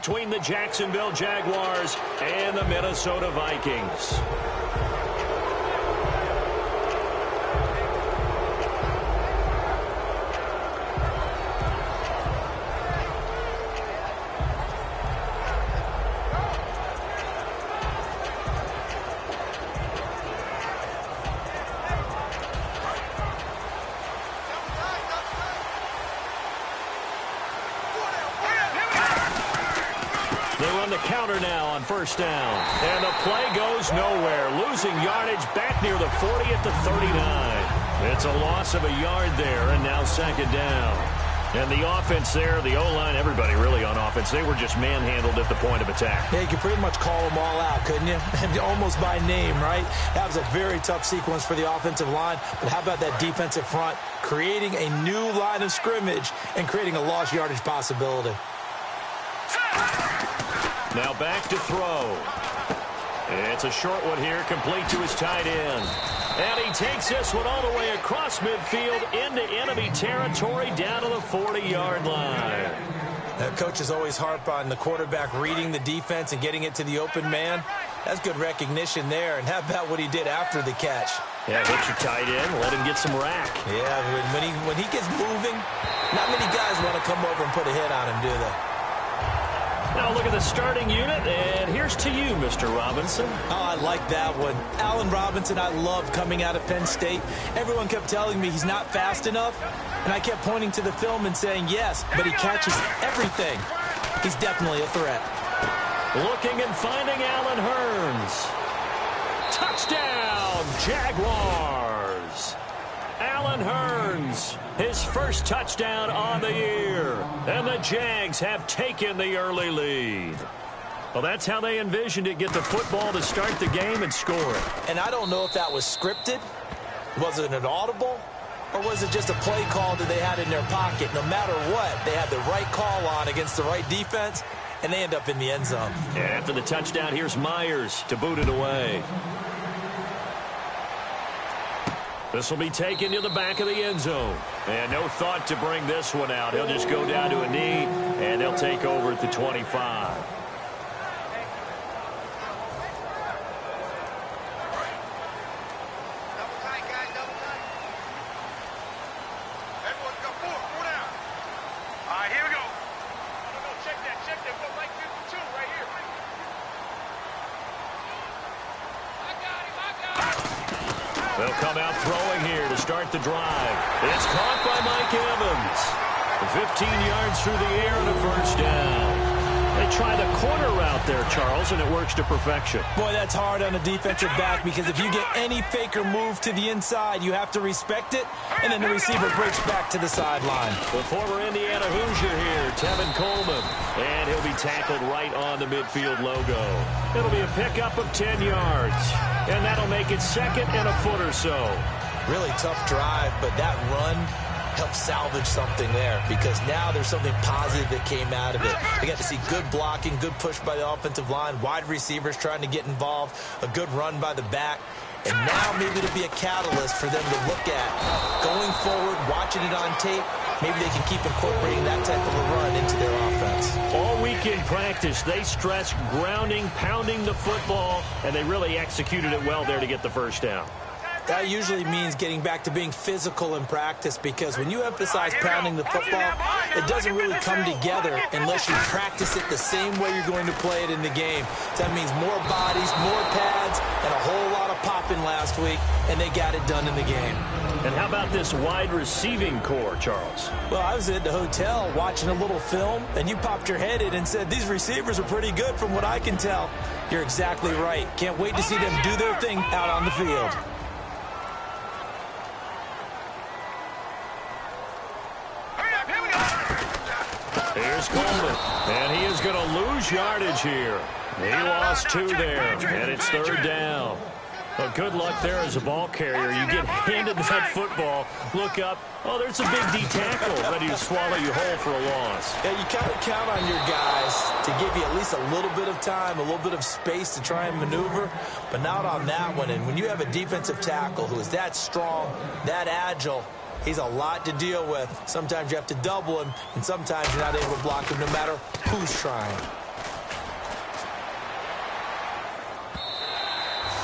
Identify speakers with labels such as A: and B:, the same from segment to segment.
A: Between the Jacksonville Jaguars and the Minnesota Vikings. They run the counter now on first down. And the play goes nowhere. Losing yardage back near the 40 at the 39. It's a loss of a yard there, and now second down. And the offense there, the O-line, everybody really on offense, they were just manhandled at the point of attack.
B: Yeah, you could pretty much call them all out, couldn't you? Almost by name, right? That was a very tough sequence for the offensive line. But how about that defensive front creating a new line of scrimmage and creating a lost yardage possibility?
A: Now back to throw. It's a short one here, complete to his tight end. And he takes this one all the way across midfield into enemy territory down to the 40-yard line.
B: Now, coaches always harp on the quarterback reading the defense and getting it to the open man. That's good recognition there. And how about what he did after the catch?
A: Yeah, hit your tight end, let him get some rack.
B: Yeah, when he gets moving, not many guys want to come over and put a hit on him, do they?
A: Now look at the starting unit, and here's to you, Mr. Robinson.
B: Oh, I like that one. Allen Robinson, I love coming out of Penn State. Everyone kept telling me he's not fast enough, and I kept pointing to the film and saying yes, but he catches everything. He's definitely a threat.
A: Looking and finding Allen Hurns. Touchdown, Jaguars. Allen Hurns, his first touchdown on the year. And the Jags have taken the early lead. Well, that's how they envisioned it. Get the football to start the game and score it.
B: And I don't know if that was scripted. Was it an audible? Or was it just a play call that they had in their pocket? No matter what, they had the right call on against the right defense, and they end up in the end zone.
A: After the touchdown, here's Myers to boot it away. This will be taken to the back of the end zone. And no thought to bring this one out. He'll just go down to a knee, and they'll take over at the 25. They'll come out throwing here to start the drive. It's caught by Mike Evans. 15 yards through the air and a first down. They try the corner route there, Charles, and it works to perfection.
B: Boy, that's hard on a defensive back because if you get any fake or move to the inside, you have to respect it, and then the receiver breaks back to the sideline.
A: The former Indiana Hoosier here, Tevin Coleman, and he'll be tackled right on the midfield logo. It'll be a pickup of 10 yards, and that'll make it second and a foot or so.
B: Really tough drive, but that run helped salvage something there because now there's something positive that came out of it. They got to see good blocking, good push by the offensive line, wide receivers trying to get involved, a good run by the back, and now maybe it'll be a catalyst for them to look at going forward, watching it on tape. Maybe they can keep incorporating that type of a run into their offense.
A: All week in practice, they stress grounding, pounding the football, and they really executed it well there to get the first down.
B: That usually means getting back to being physical in practice because when you emphasize pounding the football, it doesn't really come together unless you practice it the same way you're going to play it in the game. That means more bodies, more pads, and a whole lot of popping last week, and they got it done in the game.
A: And how about this wide receiving core, Charles?
B: Well, I was at the hotel watching a little film, and you popped your head in and said, these receivers are pretty good from what I can tell. You're exactly right. Can't wait to see them do their thing out on the field.
A: Here's Coleman, and he is going to lose yardage here. He lost 2 there, and it's third down. Well, good luck there as a ball carrier. You get handed that football, look up, oh, there's a big D tackle ready to swallow you whole for a loss.
B: Yeah, you kind of count on your guys to give you at least a little bit of time, a little bit of space to try and maneuver, but not on that one. And when you have a defensive tackle who is that strong, that agile, he's a lot to deal with. Sometimes you have to double him, and sometimes you're not able to block him no matter who's trying.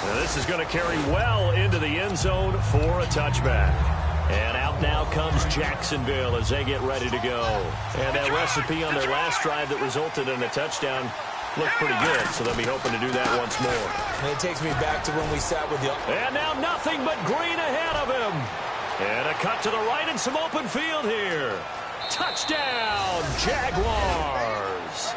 A: Now this is going to carry well into the end zone for a touchback. And out now comes Jacksonville as they get ready to go. And that recipe on their last drive that resulted in a touchdown looked pretty good, so they'll be hoping to do that once more.
B: And it takes me back to when we sat with the...
A: And now nothing but green ahead of him. And a cut to the right and some open field here. Touchdown, Jaguars.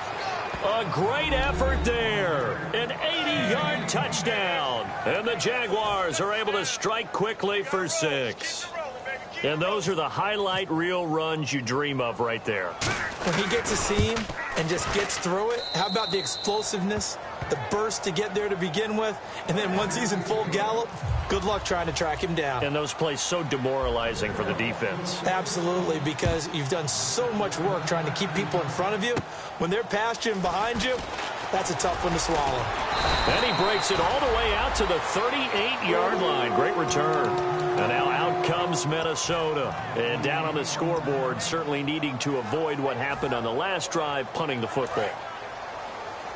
A: A great effort there. An 80-yard touchdown. And the Jaguars are able to strike quickly for 6. And those are the highlight reel runs you dream of right there.
B: When he gets a seam and just gets through it, how about the explosiveness, the burst to get there to begin with, and then once he's in full gallop, good luck trying to track him down.
A: And those plays so demoralizing for the defense.
B: Absolutely, because you've done so much work trying to keep people in front of you. When they're past you and behind you, that's a tough one to swallow.
A: And he breaks it all the way out to the 38-yard line. Great return. And now out comes Minnesota. And down on the scoreboard, certainly needing to avoid what happened on the last drive, punting the football.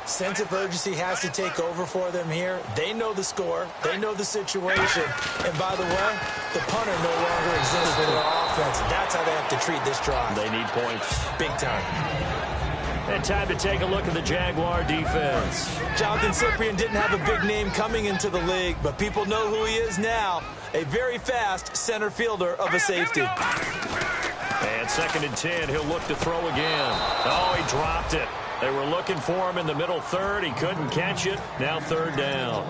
B: Sense of urgency has to take over for them here. They know the score. They know the situation. And by the way, the punter no longer exists for their offense. That's how they have to treat this drive.
A: They need points.
B: Big time.
A: And time to take a look at the Jaguar defense.
B: Jonathan Cyprien didn't have a big name coming into the league, but people know who he is now. A very fast center fielder of a safety.
A: And 2nd and 10, he'll look to throw again. Oh, he dropped it. They were looking for him in the middle third. He couldn't catch it. Now 3rd down.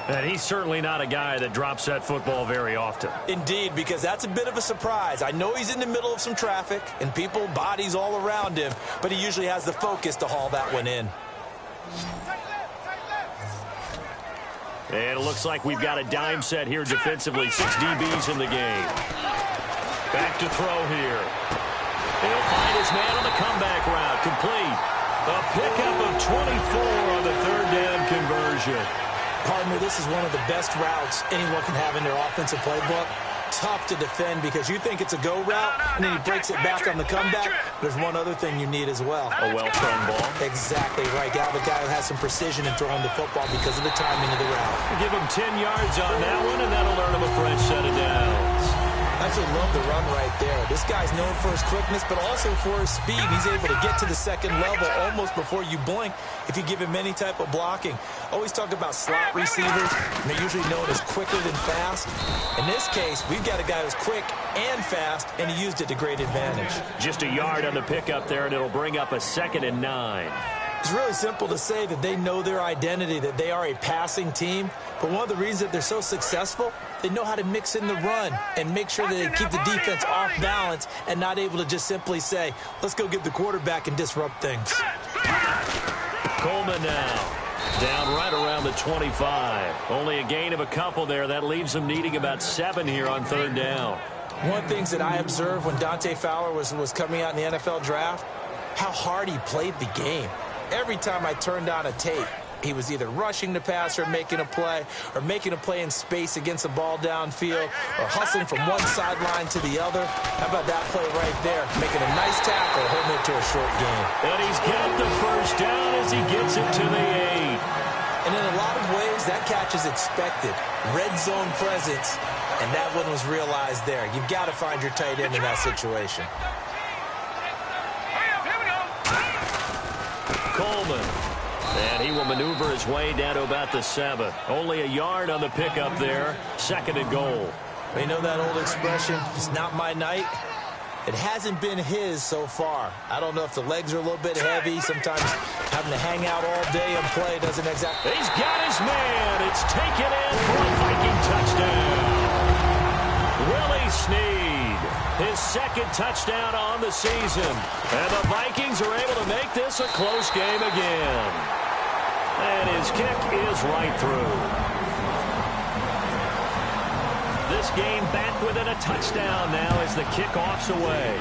A: And he's certainly not a guy that drops that football very often.
B: Indeed, because that's a bit of a surprise. I know he's in the middle of some traffic and people, bodies all around him, but he usually has the focus to haul that one in.
A: And it looks like we've got a dime set here defensively. 6 DBs in the game. Back to throw here. He'll find his man on the comeback route. Complete. A pickup of 24 on the 3rd down conversion.
B: Partner, this is one of the best routes anyone can have in their offensive playbook. Tough to defend because you think it's a go route, and then he breaks it back on the comeback. There's one other thing you need as well.
A: A well-thrown ball.
B: Exactly right. You have a guy who has some precision in throwing the football because of the timing of the route.
A: Give him 10 yards on that one, and that'll earn him a fresh set of downs.
B: I actually love the run right there. This guy's known for his quickness, but also for his speed. He's able to get to the 2nd level almost before you blink if you give him any type of blocking. Always talk about slot receivers, and they're usually known as quicker than fast. In this case, we've got a guy who's quick and fast, and he used it to great advantage.
A: Just a yard on the pickup there, and it'll bring up a 2nd and 9.
B: It's really simple to say that they know their identity, that they are a passing team. But one of the reasons that they're so successful, they know how to mix in the run and make sure that they keep the defense off balance and not able to just simply say, let's go get the quarterback and disrupt things.
A: Coleman now. Down right around the 25. Only a gain of a couple there. That leaves them needing about 7 here on 3rd down.
B: One of the things that I observed when Dante Fowler was coming out in the NFL draft, how hard he played the game. Every time I turned on a tape, he was either rushing the passer, making a play, or making a play in space against the ball downfield, or hustling from one sideline to the other. How about that play right there? Making a nice tackle, holding it to a short gain.
A: And he's got the 1st down as he gets it to the 8.
B: And in a lot of ways, that catch is expected. Red zone presence, and that one was realized there. You've got to find your tight end in that situation.
A: Coleman. And he will maneuver his way down to about the 7. Only a yard on the pickup there. 2nd and goal.
B: You know that old expression, it's not my night? It hasn't been his so far. I don't know if the legs are a little bit heavy. Sometimes having to hang out all day and play doesn't exactly...
A: He's got his man. It's taken in for a Viking touchdown. Willie Snead, his 2nd touchdown on the season. And the Vikings are able to make this a close game again. And his kick is right through. This game back within a touchdown now as the kickoff's away.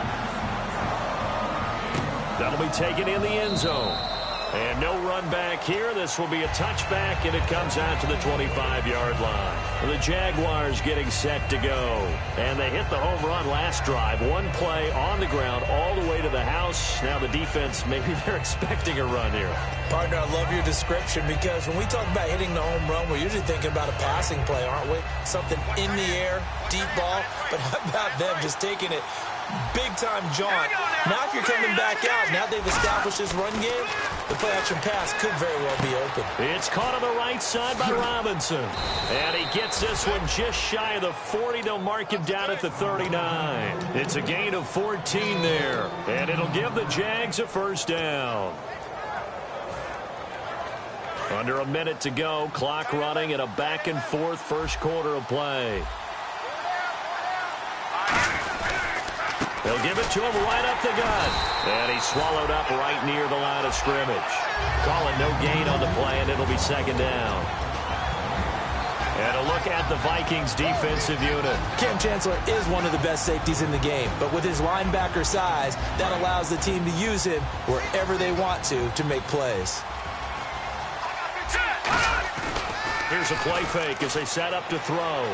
A: That'll be taken in the end zone. And no run back here. This will be a touchback, and it comes out to the 25-yard line. The Jaguars getting set to go. And they hit the home run last drive. One play on the ground all the way to the house. Now the defense, maybe they're expecting a run here.
B: Partner, I love your description because when we talk about hitting the home run, we're usually thinking about a passing play, aren't we? Something in the air, deep ball. But how about them just taking it big-time jaunt? Now if you're coming back out, now they've established this run game, the play-action pass could very well be open.
A: It's caught on the right side by Robinson. And he gets this one just shy of the 40. They'll mark him down at the 39. It's a gain of 14 there. And it'll give the Jags a first down. Under a minute to go. Clock running in a back-and-forth first quarter of play. They'll give it to him right up the gut. And he's swallowed up right near the line of scrimmage. Calling no gain on the play, and it'll be second down. And a look at the Vikings defensive unit.
B: Cam Chancellor is one of the best safeties in the game, but with his linebacker size, that allows the team to use him wherever they want to make plays.
A: Here's a play fake as they set up to throw.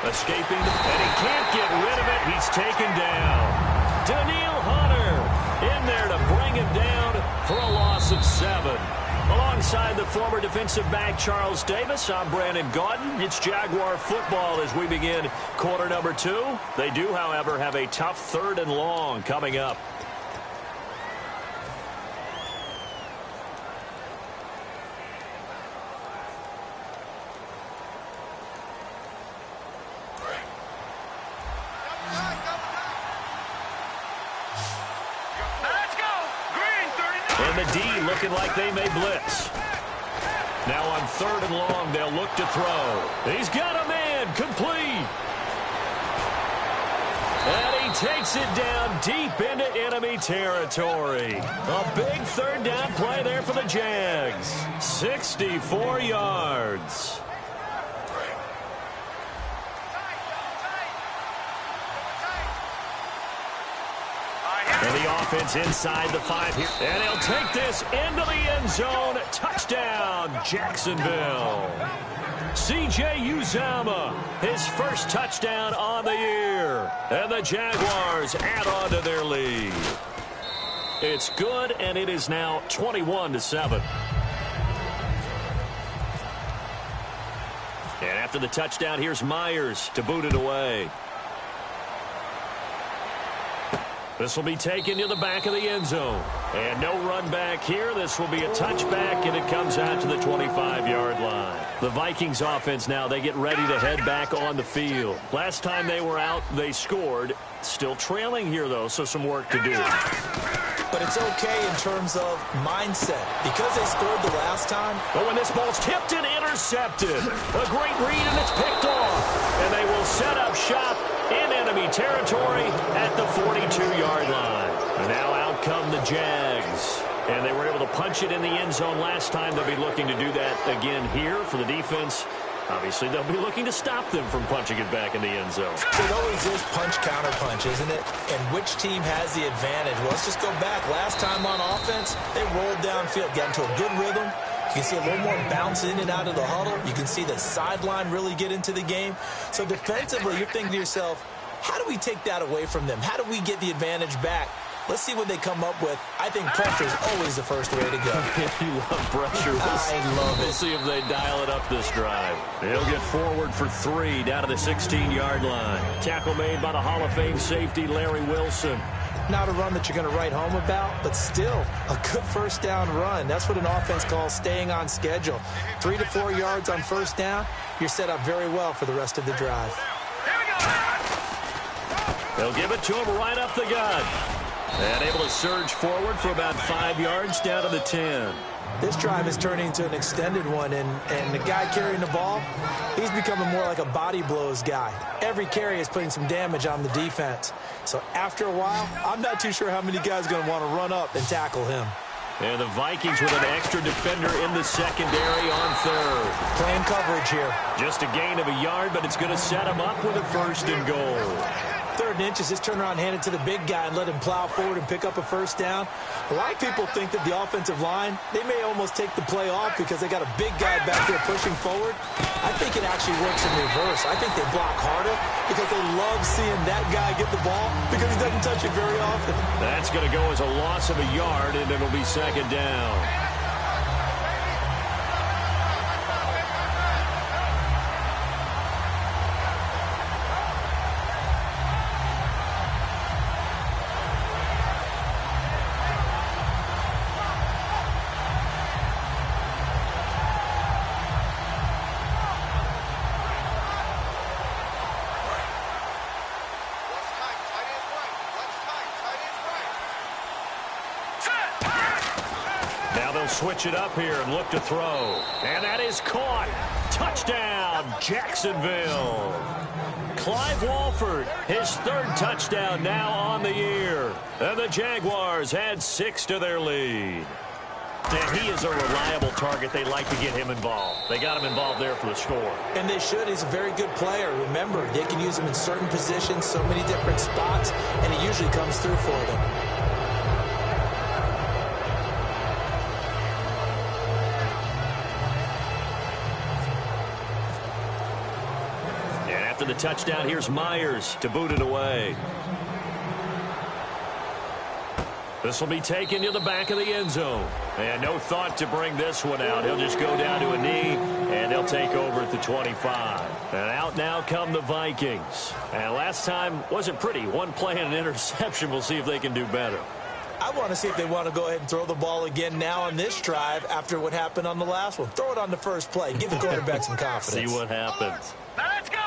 A: Escaping, and he can't get rid of it. He's taken down. Daniil Hunter in there to bring him down for a loss of 7. Alongside the former defensive back Charles Davis, I'm Brandon Gaudin. It's Jaguar football as we begin quarter number 2. They do, however, have a tough 3rd and long coming up. And the D looking like they may blitz. Now on 3rd and long, they'll look to throw. He's got a man, complete. And he takes it down deep into enemy territory. A big 3rd down play there for the Jags. 64 yards. And the offense inside the 5 here. And he'll take this into the end zone. Touchdown, Jacksonville. C.J. Uzomah, his first touchdown on the year. And the Jaguars add on to their lead. It's good, and it is now 21-7. And after the touchdown, here's Myers to boot it away. This will be taken to the back of the end zone. And no run back here. This will be a touchback, and it comes out to the 25-yard line. The Vikings offense now, they get ready to head back on the field. Last time they were out, they scored. Still trailing here, though, so some work to do.
B: But it's okay in terms of mindset. Because they scored the last time.
A: But when this ball's tipped and intercepted, a great read, and it's picked off. And they will set up shop in enemy territory at the 42-yard line. And now out come the Jags. And they were able to punch it in the end zone last time. They'll be looking to do that again here for the defense. Obviously, they'll be looking to stop them from punching it back in the end zone.
B: It always is punch-counter-punch, isn't it? And which team has the advantage? Well, let's just go back. Last time on offense, they rolled downfield, got into a good rhythm. You can see a little more bounce in and out of the huddle. You can see the sideline really get into the game. So defensively, you're thinking to yourself, how do we take that away from them? How do we get the advantage back? Let's see what they come up with. I think pressure is always the first way to go.
A: You love pressure.
B: I love it.
A: We'll see if they dial it up this drive. They'll get forward for 3 down to the 16-yard line. Tackle made by the Hall of Fame safety Larry Wilson.
B: Not a run that you're going to write home about, but still a good first down run. That's what an offense calls staying on schedule. 3 to 4 yards on first down, you're set up very well for the rest of the drive.
A: They'll give it to him right up the gut. And able to surge forward for about 5 yards down to the 10.
B: This drive is turning into an extended one, and the guy carrying the ball, he's becoming more like a body blows guy. Every carry is putting some damage on the defense. So after a while, I'm not too sure how many guys are going to want to run up and tackle him.
A: And the Vikings with an extra defender in the secondary on 3rd.
B: Playing coverage here.
A: Just a gain of a yard, but it's going to set him up with a 1st and goal.
B: 3rd 3rd and inches, just turn around and hand it to the big guy and let him plow forward and pick up a first down. A lot of people think that the offensive line, they may almost take the play off because they got a big guy back there pushing forward. I think it actually works in reverse. I think they block harder because they love seeing that guy get the ball because he doesn't touch it very often.
A: That's going to go as a loss of a yard, and it'll be 2nd down. Switch it up here and look to throw. And that is caught. Touchdown, Jacksonville. Clive Walford, his 3rd touchdown now on the year. And the Jaguars had 6 to their lead. And he is a reliable target. They like to get him involved. They got him involved there for the score.
B: And they should. He's a very good player. Remember, they can use him in certain positions, so many different spots, and he usually comes through for them.
A: The touchdown, here's Myers to boot it away. This will be taken to the back of the end zone. And no thought to bring this one out. He'll just go down to a knee, and they'll take over at the 25. And out now come the Vikings. And last time wasn't pretty. One play and an interception. We'll see if they can do better.
B: I want to see if they want to go ahead and throw the ball again now on this drive after what happened on the last one. Throw it on the first play. Give the quarterback some confidence.
A: See what happens.
C: Now let's go.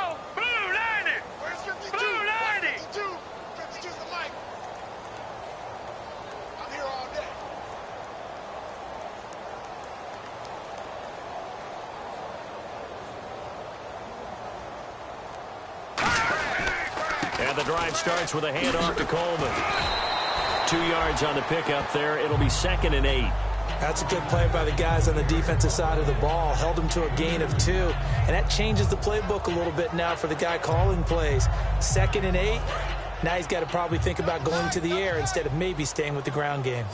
A: And the drive starts with a handoff to Coleman. 2 yards on the pickup there. It'll be 2nd and 8.
B: That's a good play by the guys on the defensive side of the ball. Held them to a gain of 2. And that changes the playbook a little bit now for the guy calling plays. 2nd and 8. Now he's got to probably think about going to the air instead of maybe staying with the ground game.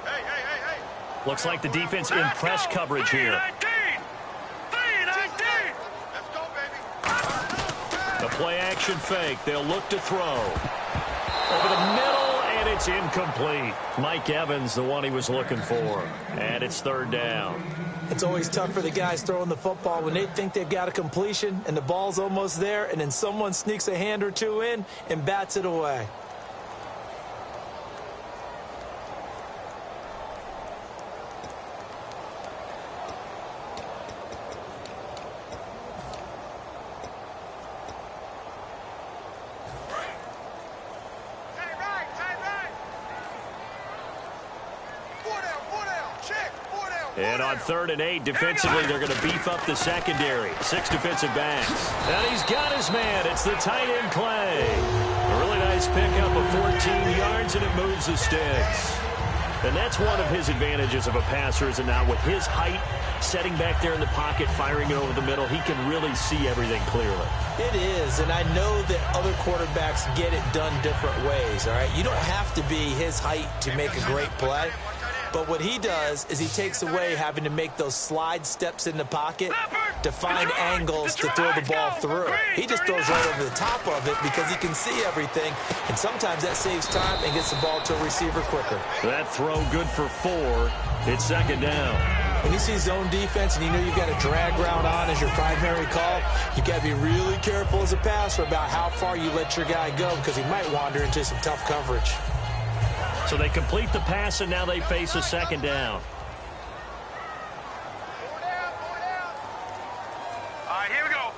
C: Hey.
A: Looks like the defense in press coverage here. The play action fake. They'll look to throw. Over the middle, and it's incomplete. Mike Evans, the one he was looking for. And it's 3rd down.
B: It's always tough for the guys throwing the football when they think they've got a completion and the ball's almost there, and then someone sneaks a hand or two in and bats it away.
A: And on 3rd and 8, defensively, they're going to beef up the secondary. 6 defensive backs. And he's got his man. It's the tight end Clay. A really nice pickup of 14 yards, and it moves the sticks. And that's one of his advantages of a passer, is that now with his height, setting back there in the pocket, firing it over the middle, he can really see everything clearly.
B: It is, and I know that other quarterbacks get it done different ways, all right? You don't have to be his height to make a great play. But what he does is he takes away having to make those slide steps in the pocket to find angles to throw the ball through. He just throws right over the top of it because he can see everything, and sometimes that saves time and gets the ball to a receiver quicker.
A: That throw good for 4. It's 2nd down.
B: When you see zone defense and you know you've got a drag route on as your primary call, you've got to be really careful as a passer about how far you let your guy go because he might wander into some tough coverage.
A: So they complete the pass, and now they face a 2nd down.
C: All right, here we go.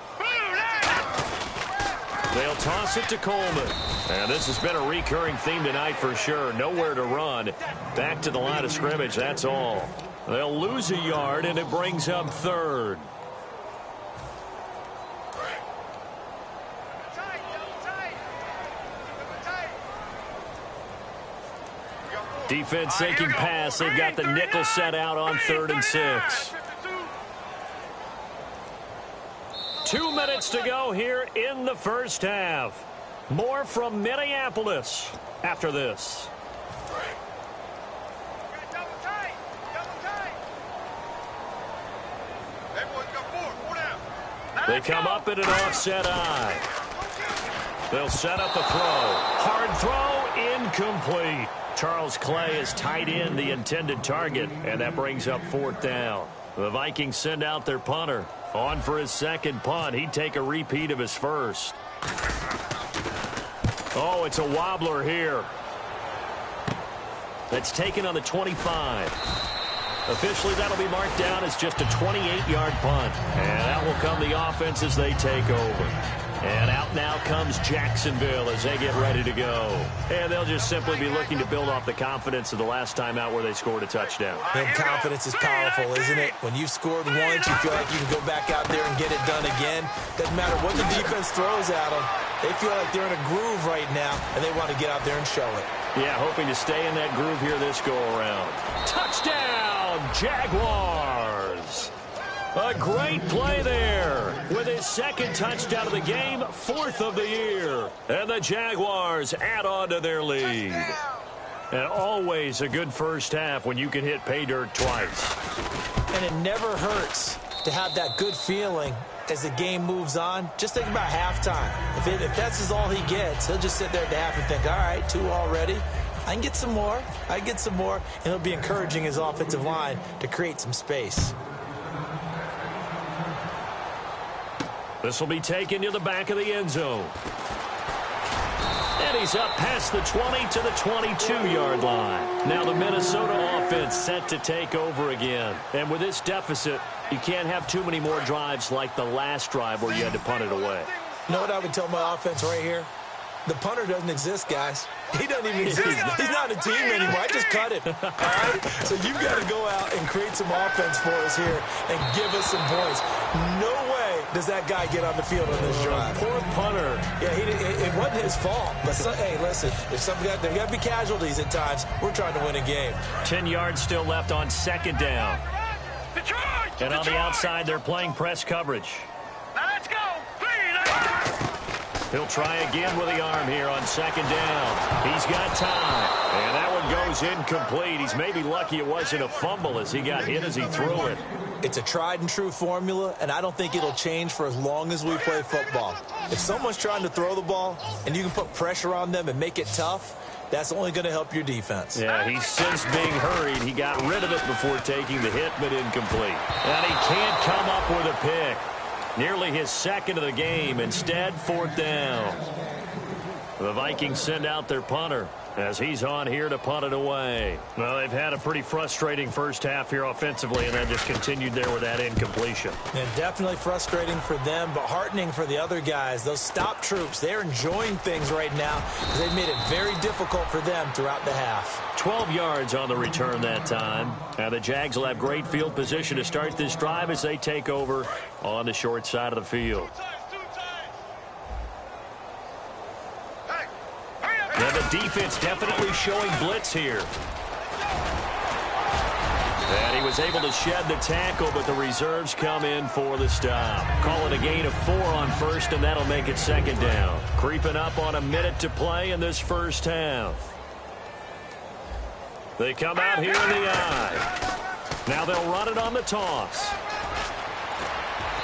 A: They'll toss it to Coleman. And this has been a recurring theme tonight for sure. Nowhere to run. Back to the line of scrimmage, that's all. They'll lose a yard, and it brings up 3rd. Defense sinking pass. They've got the nickel set out on 3rd and 6. 2 minutes to go here in the first half. More from Minneapolis after this.
C: Double tight. Hey, boys, got four down.
A: They come up in an offset eye. They'll set up a throw. Hard throw, incomplete. Charles Clay is tight in the intended target, and that brings up 4th down. The Vikings send out their punter. On for his second punt. He'd take a repeat of his first. Oh, it's a wobbler here. That's taken on the 25. Officially, that'll be marked down as just a 28-yard punt. And out will come the offense as they take over. And out now comes Jacksonville as they get ready to go. And they'll just simply be looking to build off the confidence of the last time out where they scored a touchdown.
B: And confidence is powerful, isn't it? When you've scored once, you feel like you can go back out there and get it done again. Doesn't matter what the defense throws at them. They feel like they're in a groove right now, and they want to get out there and show it.
A: Yeah, hoping to stay in that groove here this go-around. Touchdown, Jaguars! A great play there with his second touchdown of the game, 4th of the year. And the Jaguars add on to their lead. And always a good first half when you can hit pay dirt twice.
B: And it never hurts to have that good feeling as the game moves on. Just think about halftime. If that's all he gets, he'll just sit there at the half and think, all right, 2 already. I can get some more. And he'll be encouraging his offensive line to create some space.
A: This will be taken to the back of the end zone. And he's up past the 20 to the 22-yard line. Now the Minnesota offense set to take over again. And with this deficit, you can't have too many more drives like the last drive where you had to punt it away.
B: You know what I would tell my offense right here? The punter doesn't exist, guys. He doesn't even exist. He's not a team anymore. I just cut him. All right? So you've got to go out and create some offense for us here and give us some points. No way does that guy get on the field on this drive.
A: Poor punter.
B: Yeah, it wasn't his fault. But, hey, listen, there's got to be casualties at times. We're trying to win a game.
A: 10 yards still left on 2nd down. And on the outside, they're playing press coverage.
C: Now let's go.
A: He'll try again with the arm here on 2nd down. He's got time. And that one goes incomplete. He's maybe lucky it wasn't a fumble as he got hit as he threw it.
B: It's a tried and true formula, and I don't think it'll change for as long as we play football. If someone's trying to throw the ball and you can put pressure on them and make it tough, that's only going to help your defense.
A: Yeah, he's since being hurried. He got rid of it before taking the hit, but incomplete. And he can't come up with a pick. Nearly his second of the game. Instead, 4th down. The Vikings send out their punter as he's on here to punt it away. Well, they've had a pretty frustrating first half here offensively, and then just continued there with that incompletion.
B: And definitely frustrating for them, but heartening for the other guys. Those stop troops, they're enjoying things right now because they've made it very difficult for them throughout the half.
A: 12 yards on the return that time. Now the Jags will have great field position to start this drive as they take over on the short side of the field. And the defense definitely showing blitz here. And he was able to shed the tackle, but the reserves come in for the stop. Call it a gain of 4 on 1st, and that'll make it 2nd down. Creeping up on a minute to play in this first half. They come out here in the eye. Now they'll run it on the toss.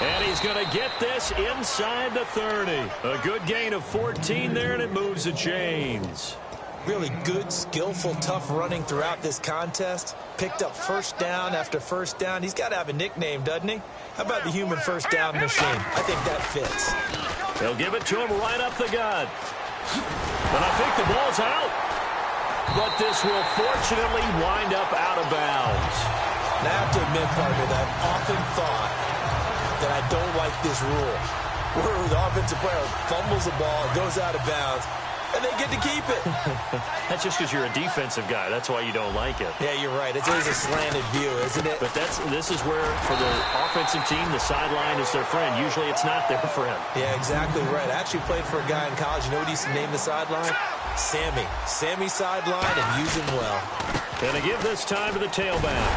A: And he's going to get this inside the 30. A good gain of 14 there, and it moves the chains.
B: Really good, skillful, tough running throughout this contest. Picked up first down after first down. He's got to have a nickname, doesn't he? How about the human first down machine? I think that fits.
A: They'll give it to him right up the gut. But I think the ball's out. But this will fortunately wind up out of bounds.
B: And I have to admit, partner, that I've often thought that I don't like this rule, where the offensive player fumbles the ball, goes out of bounds, and they get to keep it.
A: That's just because you're a defensive guy. That's why you don't like it.
B: Yeah, you're right. It is a slanted view, isn't it?
A: But this is where, for the offensive team, the sideline is their friend. Usually it's not their friend.
B: Yeah, exactly right. I actually played for a guy in college. You know what he used to name the sideline? Sammy. Sammy sideline, and use him well.
A: And to give this time to the tailback.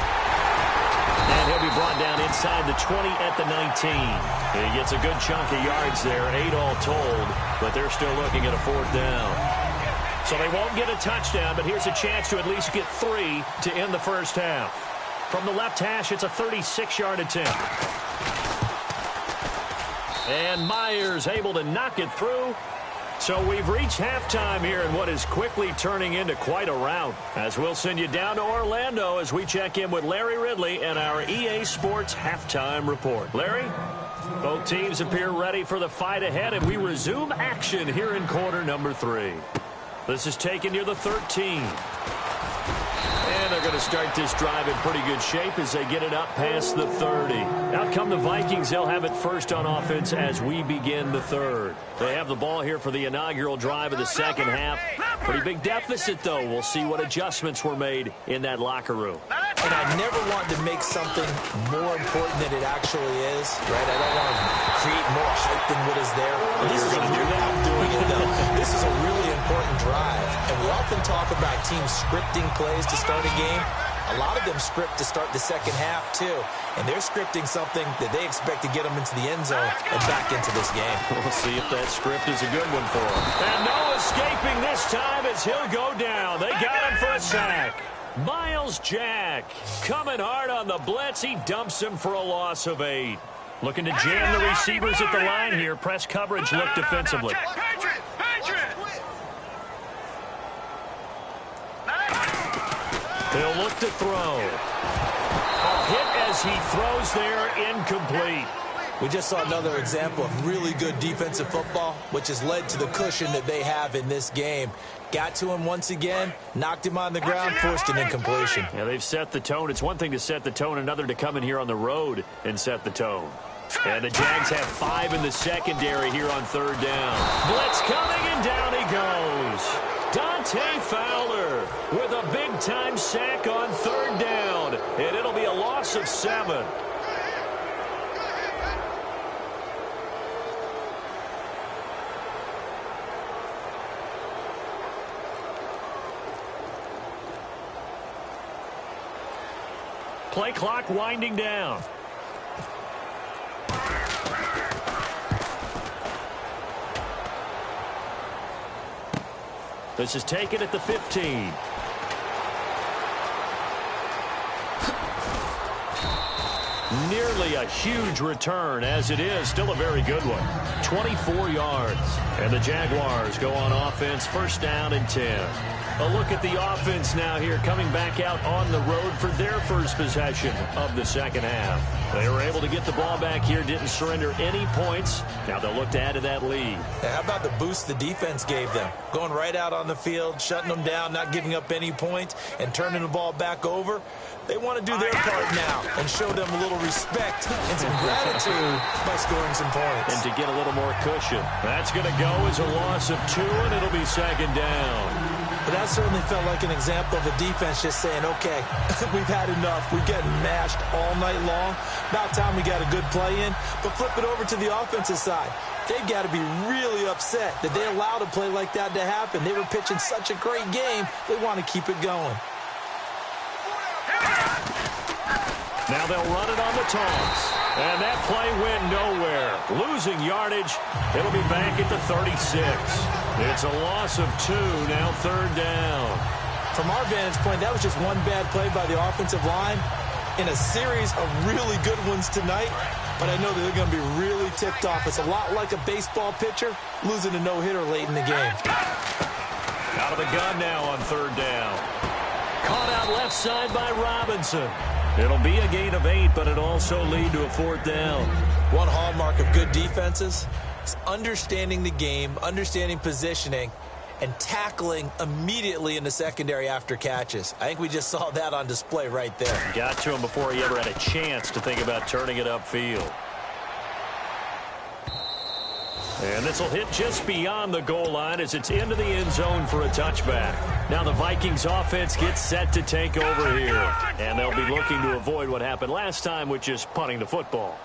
A: And he'll be brought down inside the 20 at the 19. He gets a good chunk of yards there, 8 all told, but they're still looking at a 4th down. So they won't get a touchdown, but here's a chance to at least get 3 to end the first half. From the left hash, it's a 36-yard attempt. And Myers able to knock it through. So we've reached halftime here in what is quickly turning into quite a rout. As we'll send you down to Orlando as we check in with Larry Ridley and our EA Sports Halftime Report. Larry? Both teams appear ready for the fight ahead, and we resume action here in quarter number 3. This is taken near the 13. And they're going to start this drive in pretty good shape as they get it up past the 30. Out come the Vikings. They'll have it first on offense as we begin the 3rd. They have the ball here for the inaugural drive of the second half. Pretty big deficit, though. We'll see what adjustments were made in that locker room.
B: And I never want to make something more important than it actually is, right? I don't want to create more hype than what is there. This is going to do that. I'm doing it, though. This is a really important drive. And we often talk about teams scripting plays to start a game. A lot of them script to start the second half, too. And they're scripting something that they expect to get them into the end zone and back into this game.
A: We'll see if that script is a good one for them. And no escaping this time as he'll go down. They got him for a sack. Miles Jack coming hard on the blitz. He dumps him for a loss of 8. Looking to jam the receivers at the line here. Press coverage look defensively. They'll look to throw. A hit as he throws there, incomplete.
B: We just saw another example of really good defensive football, which has led to the cushion that they have in this game. Got to him once again, knocked him on the ground, forced an incompletion.
A: Yeah, they've set the tone. It's one thing to set the tone, another to come in here on the road and set the tone. And the Jags have 5 in the secondary here on 3rd down. Blitz coming, and down he goes. Dante Fowler with a big-time sack on 3rd down, and it'll be a loss of 7. Play clock winding down. This is taken at the 15. Nearly a huge return, as it is still a very good one. 24 yards. And the Jaguars go on offense, 1st down and 10. A look at the offense now here, coming back out on the road for their first possession of the second half. They were able to get the ball back here, didn't surrender any points. Now they'll look to add to that lead.
B: Now, how about the boost the defense gave them? Going right out on the field, shutting them down, not giving up any points, and turning the ball back over. They want to do their part now and show them a little respect and some gratitude by scoring some points.
A: And to get a little more cushion. That's going to go as a loss of 2, and it'll be 2nd down.
B: But that certainly felt like an example of a defense just saying, okay, we've had enough. We're getting mashed all night long. About time we got a good play in. But flip it over to the offensive side. They've got to be really upset that they allowed a play like that to happen. They were pitching such a great game. They want to keep it going.
A: Now they'll run it on the toss. And that play went nowhere. Losing yardage. It'll be back at the 36. It's a loss of 2, now 3rd down.
B: From our vantage point, that was just one bad play by the offensive line in a series of really good ones tonight. But I know that they're going to be really ticked off. It's a lot like a baseball pitcher losing a no-hitter late in the game.
A: Out of the gun now on 3rd down. Caught out left side by Robinson. It'll be a gain of 8, but it'll also lead to a 4th down.
B: One hallmark of good defenses is understanding the game, understanding positioning, and tackling immediately in the secondary after catches. I think we just saw that on display right there.
A: Got to him before he ever had a chance to think about turning it upfield. And this will hit just beyond the goal line as it's into the end zone for a touchback. Now the Vikings offense gets set to take over here. And they'll be looking to avoid what happened last time, which is punting the football.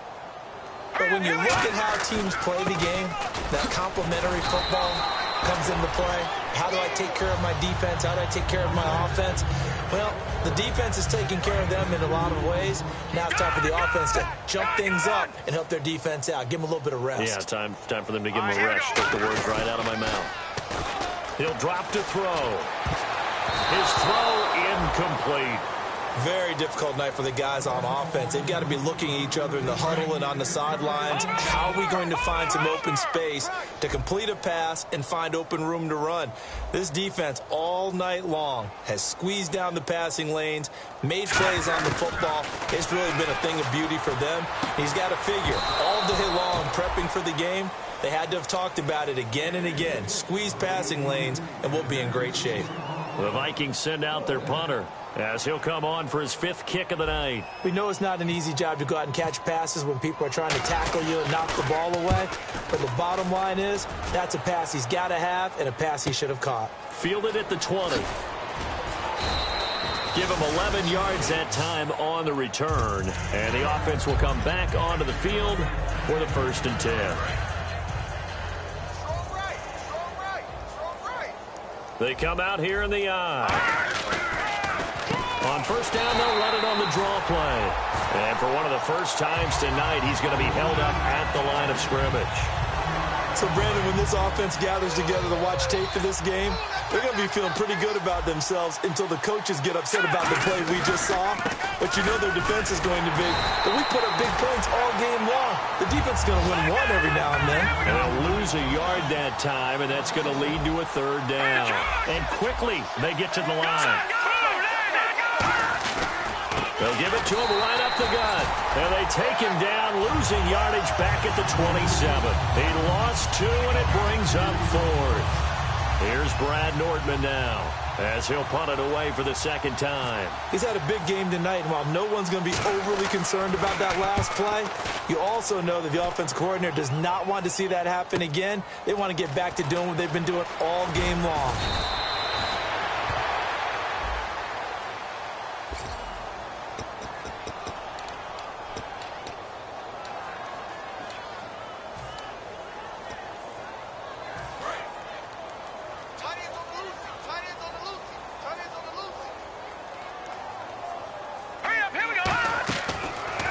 B: But when you look at how teams play the game, that complementary football comes into play. How do I take care of my defense? How do I take care of my offense? Well, the defense is taking care of them in a lot of ways. Now it's time for the offense to jump things up and help their defense out. Give them a little bit of rest.
A: Yeah, time for them to give them a rest. Took the words right out of my mouth. He'll drop to throw. His throw incomplete.
B: Very difficult night for the guys on offense. They've got to be looking at each other in the huddle and on the sidelines. How are we going to find some open space to complete a pass and find open room to run? This defense all night long has squeezed down the passing lanes, made plays on the football. It's really been a thing of beauty for them. He's got to figure all day long prepping for the game. They had to have talked about it again and again. Squeeze passing lanes, and we'll be in great shape.
A: The Vikings send out their punter as he'll come on for his 5th kick of the night.
B: We know it's not an easy job to go out and catch passes when people are trying to tackle you and knock the ball away. But the bottom line is that's a pass he's got to have and a pass he should have caught.
A: Fielded at the 20. Give him 11 yards that time on the return. And the offense will come back onto the field for the 1st and 10. They come out here in the eye. On 1st down, they'll run it on the draw play. And for one of the first times tonight, he's going to be held up at the line of scrimmage.
B: So, Brandon, when this offense gathers together to watch tape for this game, they're going to be feeling pretty good about themselves until the coaches get upset about the play we just saw. But you know their defense is going to be. But we put up big points all game long. The defense is going to win one every now and then.
A: And they'll lose a yard that time, and that's going to lead to a 3rd down. And quickly, they get to the line. They'll give it to him right up the gut. And they take him down, losing yardage back at the 27. He lost 2, and it brings up 4th. Here's Brad Nordman now as he'll punt it away for the 2nd time.
B: He's had a big game tonight, and while no one's going to be overly concerned about that last play, you also know that the offense coordinator does not want to see that happen again. They want to get back to doing what they've been doing all game long.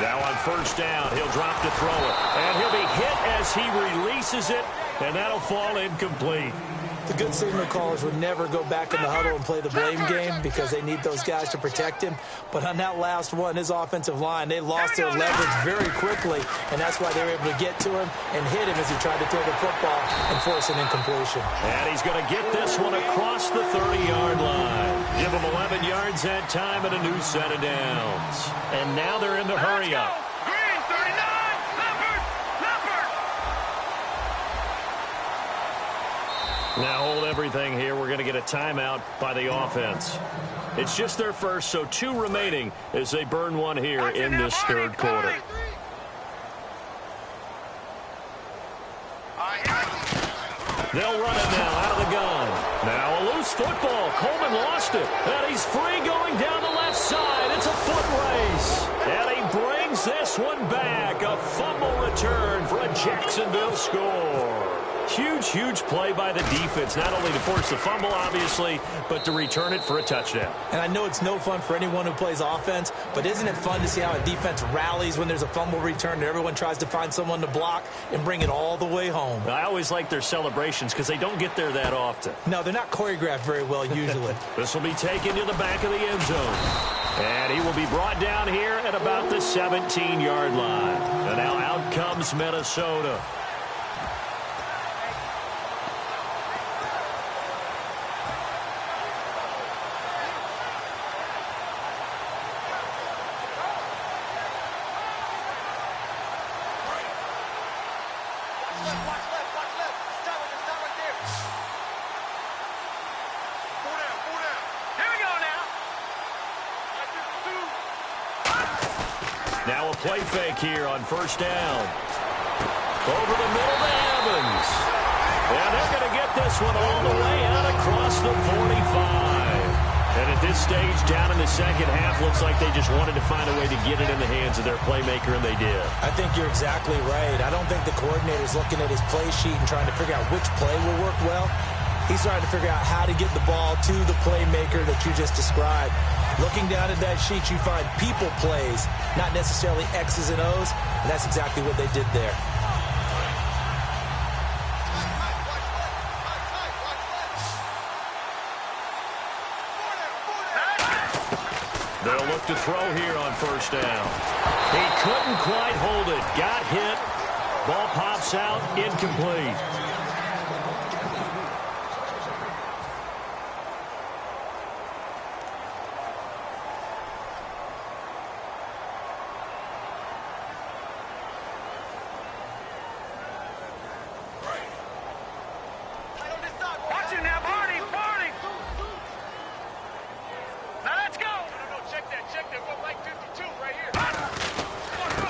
A: Now on 1st down, he'll drop to throw it. And he'll be hit as he releases it, and that'll fall incomplete.
B: The good signal callers would never go back in the huddle and play the blame game because they need those guys to protect him. But on that last one, his offensive line, they lost their leverage very quickly, and that's why they were able to get to him and hit him as he tried to throw the football and force an incompletion.
A: And he's going to get this one across the 30-yard line. Give him 11 yards that time and a new set of downs. And now they're in the hurry-up. Now hold everything here. We're going to get a timeout by the offense. It's just their first, so 2 remaining as they burn one here in this 3rd quarter. They'll run it now out of the gun. Now a loose football. Coleman lost it. And he's free going down the left side. It's a foot race. And he brings this one back. A fumble return for a Jacksonville score. Huge, huge play by the defense, not only to force the fumble, obviously, but to return it for a touchdown.
B: And I know it's no fun for anyone who plays offense, but isn't it fun to see how a defense rallies when there's a fumble return and everyone tries to find someone to block and bring it all the way home?
A: I always like their celebrations because they don't get there that often.
B: No, they're not choreographed very well usually.
A: This will be taken to the back of the end zone. And he will be brought down here at about the 17-yard line. And now out comes Minnesota. Now a play fake here on 1st down. Over the middle to Evans. And they're going to get this one all the way out across the 45. And at this stage, down in the 2nd half, looks like they just wanted to find a way to get it in the hands of their playmaker, and they did.
B: I think you're exactly right. I don't think the coordinator's looking at his play sheet and trying to figure out which play will work well. He's trying to figure out how to get the ball to the playmaker that you just described. Looking down at that sheet, you find people plays, not necessarily X's and O's, and that's exactly what they did there.
A: They'll look to throw here on first down. He couldn't quite hold it. Got hit. Ball pops out. Incomplete.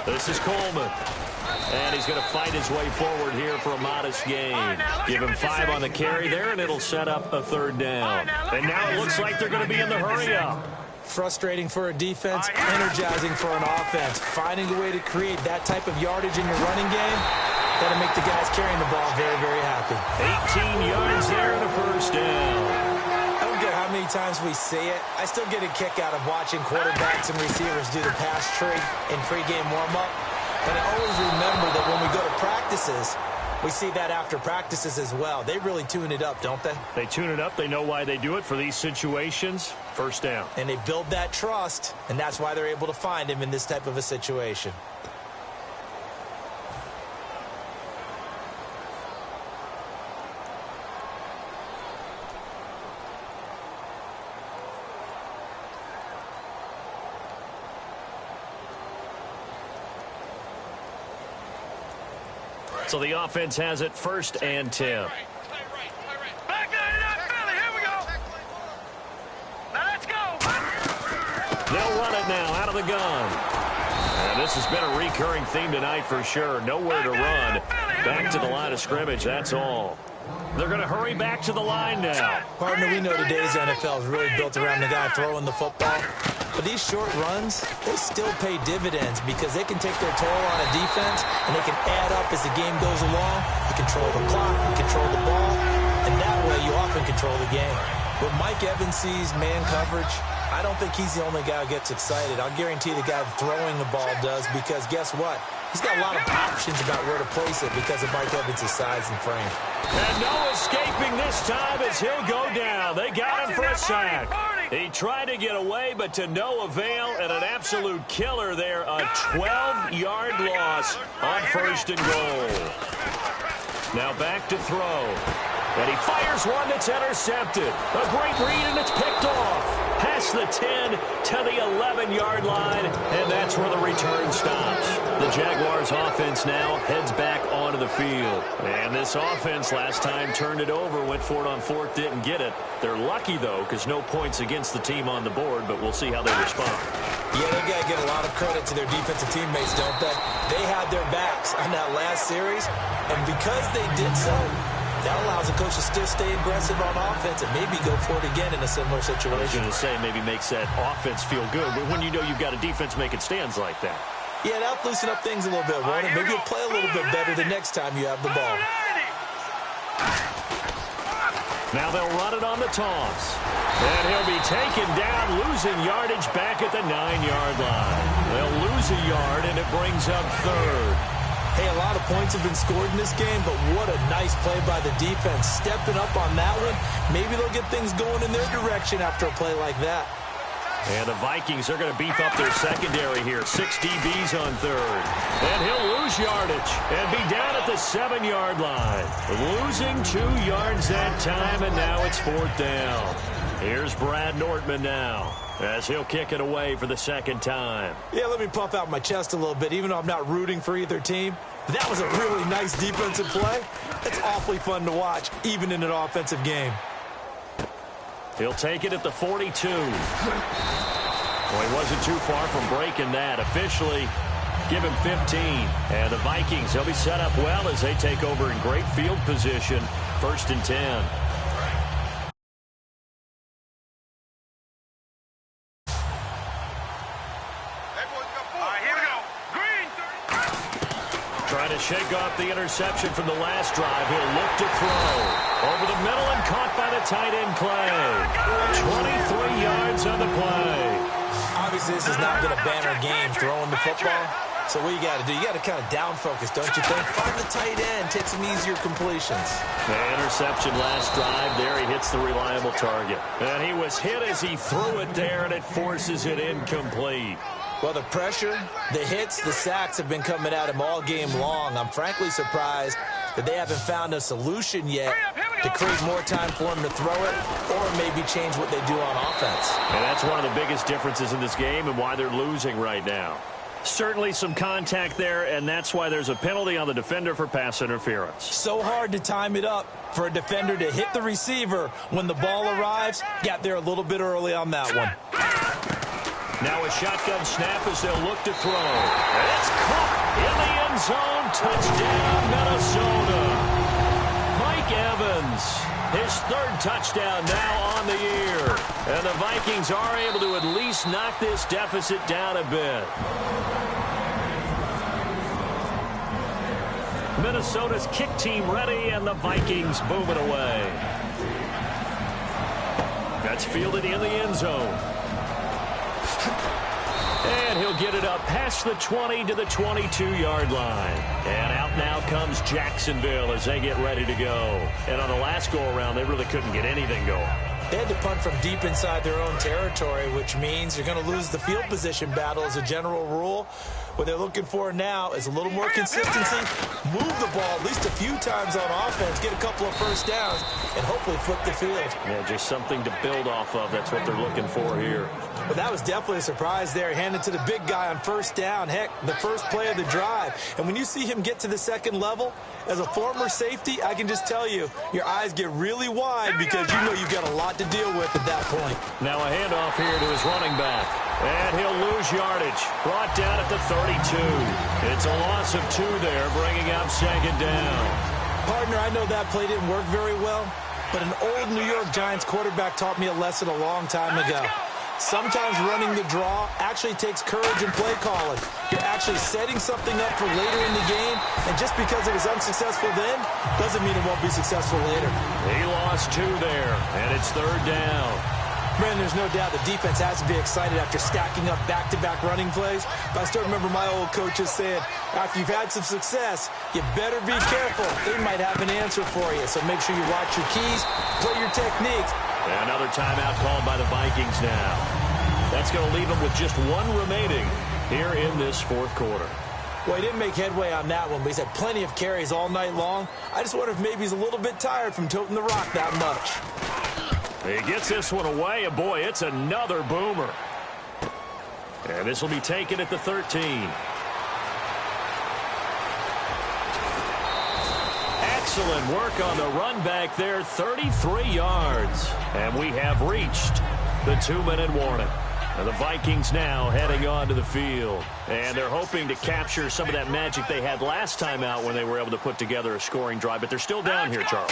A: This is Coleman. And he's going to fight his way forward here for a modest gain. Give him 5 on the carry there, and it'll set up a third down. And now it looks like they're going to be in the hurry-up.
B: Frustrating for a defense, energizing for an offense. Finding a way to create that type of yardage in your running game, that'll make the guys carrying the ball very, very happy.
A: 18 yards there and a first down.
B: I don't care how many times we say it. I still get a kick out of watching quarterbacks and receivers do the pass tree in pregame warm-up. But I always remember that when we go to practices, we see that after practices as well. They really tune it up, don't they?
A: They tune it up. They know why they do it for these situations. First down.
B: And they build that trust, and that's why they're able to find him in this type of a situation.
A: So the offense has it first and 10.
C: Back it up, Philly. Here we go. Now let's go.
A: They'll run it now out of the gun. And this has been a recurring theme tonight for sure. Nowhere to run. Back to the line of scrimmage, that's all. They're going to hurry back to the line now.
B: Partner, we know today's NFL is really built around the guy throwing the football. But these short runs, they still pay dividends because they can take their toll on a defense and they can add up as the game goes along. You control the clock, you control the ball, and that way you often control the game. When Mike Evans sees man coverage, I don't think he's the only guy who gets excited. I'll guarantee the guy throwing the ball does because guess what? He's got a lot of options about where to place it because of Mike Evans' size and frame.
A: And no escaping this time as he'll go down. They got him for a sack. He tried to get away, but to no avail, and an absolute killer there. A 12-yard loss on first and goal. Now back to throw. And he fires one that's intercepted. A great read, and it's picked off. Past the 10 to the 11-yard line, and that's where the return stops. The Jaguars offense now heads back onto the field. And this offense last time turned it over, went for it on fourth, didn't get it. They're lucky, though, because no points against the team on the board, but we'll see how they respond.
B: Yeah, they got to get a lot of credit to their defensive teammates, don't they? They had their backs on that last series, and because they did so, that allows the coach to still stay aggressive on offense and maybe go for it again in a similar situation.
A: I was going to say maybe makes that offense feel good, but when you know you've got a defense making stands like that.
B: Yeah, that'll loosen up things a little bit, won't it? Maybe you'll play a little bit better the next time you have the ball.
A: Now they'll run it on the toss. And he'll be taken down, losing yardage back at the 9-yard line. They'll lose a yard, and it brings up third.
B: Hey, a lot of points have been scored in this game, but what a nice play by the defense. Stepping up on that one, maybe they'll get things going in their direction after a play like that.
A: And the Vikings are going to beef up their secondary here. 6 DBs on third. And he'll lose yardage and be down at the 7-yard line. Losing 2 yards that time, and now it's fourth down. Here's Brad Nortman now as he'll kick it away for the second time.
B: Yeah, let me puff out my chest a little bit, even though I'm not rooting for either team. That was a really nice defensive play. It's awfully fun to watch, even in an offensive game.
A: He'll take it at the 42. Well, he wasn't too far from breaking that. Officially, give him 15. And the Vikings, they'll be set up well as they take over in great field position. First and 10. Trying to shake off the interception from the last drive. He'll look to throw. Over the middle and caught by the tight end Clay. 23 yards on the play.
B: Obviously, this has not been a banner game throwing the football. So what you got to do, you got to kind of down focus, don't you think? Find the tight end, take some easier completions.
A: The interception last drive. There he hits the reliable target. And he was hit as he threw it there, and it forces it incomplete.
B: Well, the pressure, the hits, the sacks have been coming at him all game long. I'm frankly surprised that they haven't found a solution yet to create more time for him to throw it or maybe change what they do on offense.
A: And that's one of the biggest differences in this game and why they're losing right now. Certainly some contact there, and that's why there's a penalty on the defender for pass interference.
B: So hard to time it up for a defender to hit the receiver when the ball arrives. Got there a little bit early on that one.
A: Now a shotgun snap as they'll look to throw. And it's caught in the end zone. Touchdown, Minnesota. Mike Evans, his third touchdown now on the year. And the Vikings are able to at least knock this deficit down a bit. Minnesota's kick team ready, and the Vikings boom it away. That's fielded in the end zone. And he'll get it up past the 20 to the 22-yard line. And out now comes Jacksonville as they get ready to go. And on the last go-around, they really couldn't get anything going.
B: They had to punt from deep inside their own territory, which means you're going to lose the field position battle as a general rule. What they're looking for now is a little more consistency, move the ball at least a few times on offense, get a couple of first downs, and hopefully flip the field.
A: Yeah, just something to build off of. That's what they're looking for here.
B: But that was definitely a surprise there, handed to the big guy on first down. Heck, the first play of the drive. And when you see him get to the second level, as a former safety, I can just tell you, your eyes get really wide because you know you've got a lot to deal with at that point.
A: Now a handoff here to his running back. And he'll lose yardage. Brought down at the 32. It's a loss of 2 there, bringing up second down.
B: Partner, I know that play didn't work very well, but an old New York Giants quarterback taught me a lesson a long time ago. Sometimes running the draw actually takes courage and play calling. You're actually setting something up for later in the game, and just because it was unsuccessful then doesn't mean it won't be successful later.
A: He lost 2 there, and it's third down.
B: Man, there's no doubt the defense has to be excited after stacking up back-to-back running plays. But I still remember my old coaches saying, after you've had some success, you better be careful. They might have an answer for you. So make sure you watch your keys, play your techniques.
A: And another timeout called by the Vikings now. That's going to leave them with just 1 remaining here in this fourth quarter.
B: Well, he didn't make headway on that one, but he's had plenty of carries all night long. I just wonder if maybe he's a little bit tired from toting the rock that much.
A: He gets this one away, and boy, it's another boomer. And this will be taken at the 13. Excellent work on the run back there, 33 yards. And we have reached the 2-minute warning. And the Vikings now heading onto the field. And they're hoping to capture some of that magic they had last time out when they were able to put together a scoring drive. But they're still down here, Charles.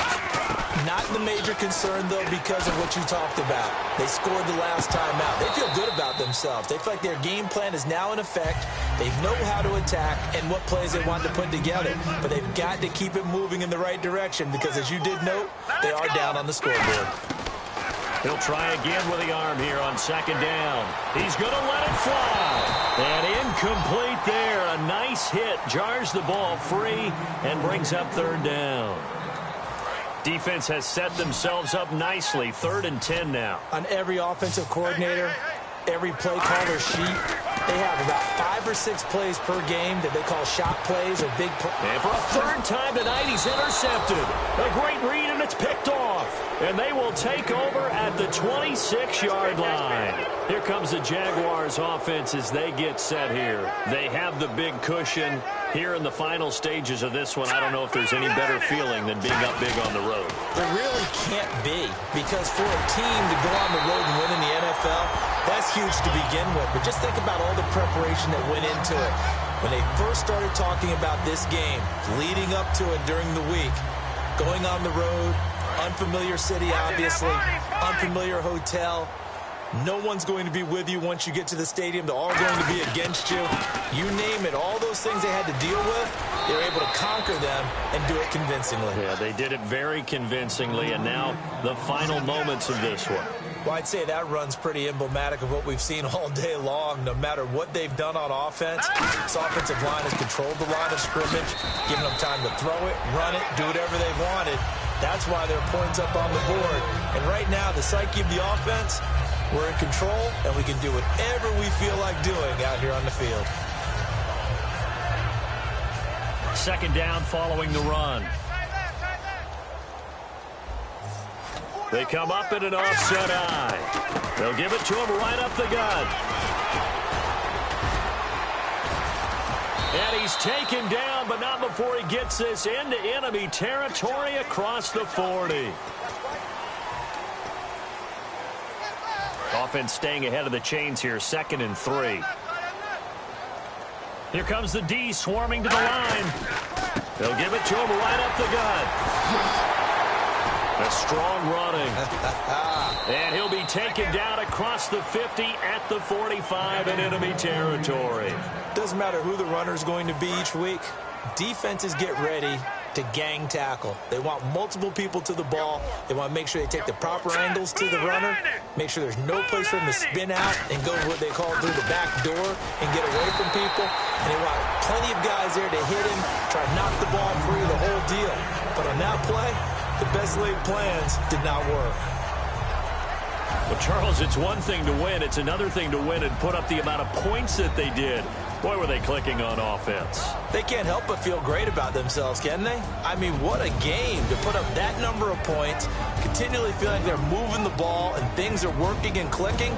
B: Not the major concern, though, because of what you talked about. They scored the last time out. They feel good about themselves. They feel like their game plan is now in effect. They know how to attack and what plays they want to put together. But they've got to keep it moving in the right direction because, as you did note, they are down on the scoreboard.
A: He'll try again with the arm here on second down. He's going to let it fly. And incomplete there. A nice hit. Jars the ball free and brings up third down. Defense has set themselves up nicely. 3rd and 10 now.
B: On every offensive coordinator, every play caller sheet, they have about 5 or 6 plays per game that they call shot plays or big plays.
A: And for a 3rd time tonight, he's intercepted. A great read, and it's picked off. And they will take over at the 26-yard line. Here comes the Jaguars offense as they get set here. They have the big cushion here in the final stages of this one. I don't know if there's any better feeling than being up big on the road.
B: There really can't be, because for a team to go on the road and win in the NFL, that's huge to begin with. But just think about all the preparation that went into it. When they first started talking about this game, leading up to it during the week, going on the road, unfamiliar city, obviously, unfamiliar hotel. No one's going to be with you once you get to the stadium. They're all going to be against you. You name it, all those things they had to deal with, they were able to conquer them and do it convincingly.
A: Yeah, they did it very convincingly, and now the final moments of this one.
B: Well, I'd say that run's pretty emblematic of what we've seen all day long. No matter what they've done on offense, this offensive line has controlled the line of scrimmage, given them time to throw it, run it, do whatever they wanted. That's why there are points up on the board. And right now, the psyche of the offense, we're in control, and we can do whatever we feel like doing out here on the field.
A: Second down following the run. They come up in an offset eye. They'll give it to him right up the gut. And he's taken down, but not before he gets this into enemy territory across the 40. Offense staying ahead of the chains here, 2nd and 3. Here comes the D swarming to the line. They'll give it to him right up the gut. A strong running. And he'll be taken down across the 50 at the 45 in enemy territory.
B: Doesn't matter who the runner is going to be each week. Defenses get ready to gang tackle. They want multiple people to the ball. They want to make sure they take the proper angles to the runner, make sure there's no place for him to spin out and go what they call through the back door and get away from people. And they want plenty of guys there to hit him, try to knock the ball free, the whole deal. But on that play, the best laid plans did not work.
A: Well, Charles, it's one thing to win. It's another thing to win and put up the amount of points that they did. Boy, were they clicking on offense.
B: They can't help but feel great about themselves, can they? I mean, what a game to put up that number of points, continually feeling like they're moving the ball and things are working and clicking.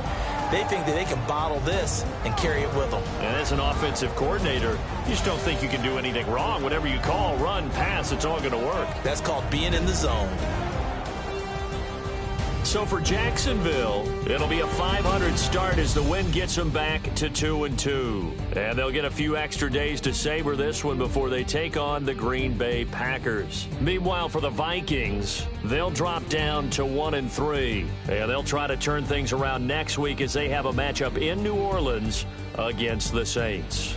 B: They think that they can bottle this and carry it with them.
A: And as an offensive coordinator, you just don't think you can do anything wrong. Whatever you call, run, pass, it's all going to work.
B: That's called being in the zone.
A: So for Jacksonville, it'll be a 500 start as the win gets them back to 2-2. And they'll get a few extra days to savor this one before they take on the Green Bay Packers. Meanwhile, for the Vikings, they'll drop down to 1-3. And they'll try to turn things around next week as they have a matchup in New Orleans against the Saints.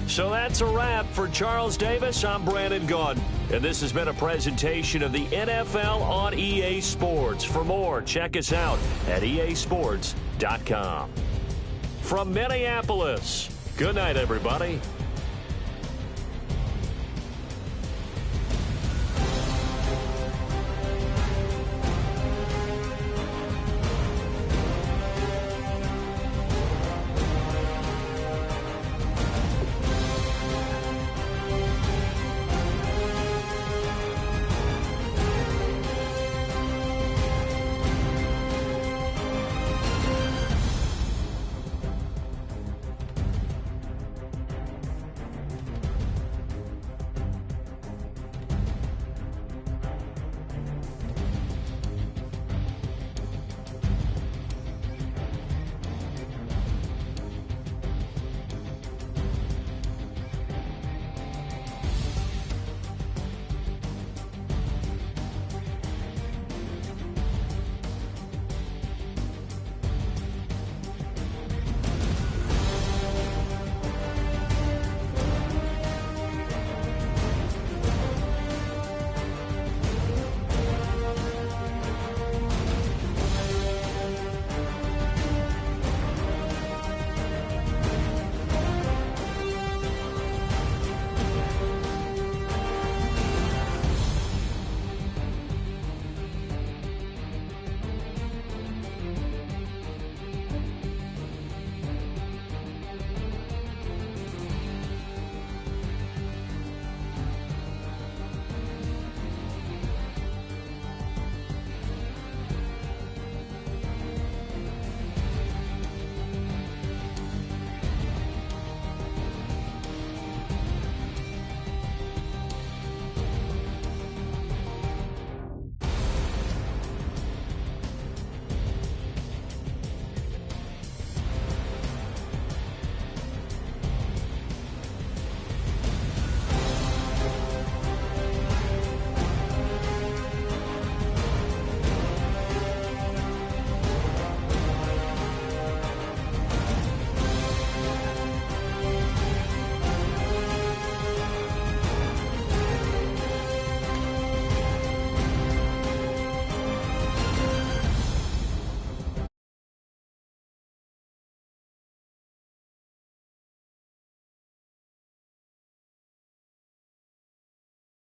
A: So that's a wrap. For Charles Davis, I'm Brandon Gaudin. And this has been a presentation of the NFL on EA Sports. For more, check us out at easports.com. From Minneapolis, good night, everybody.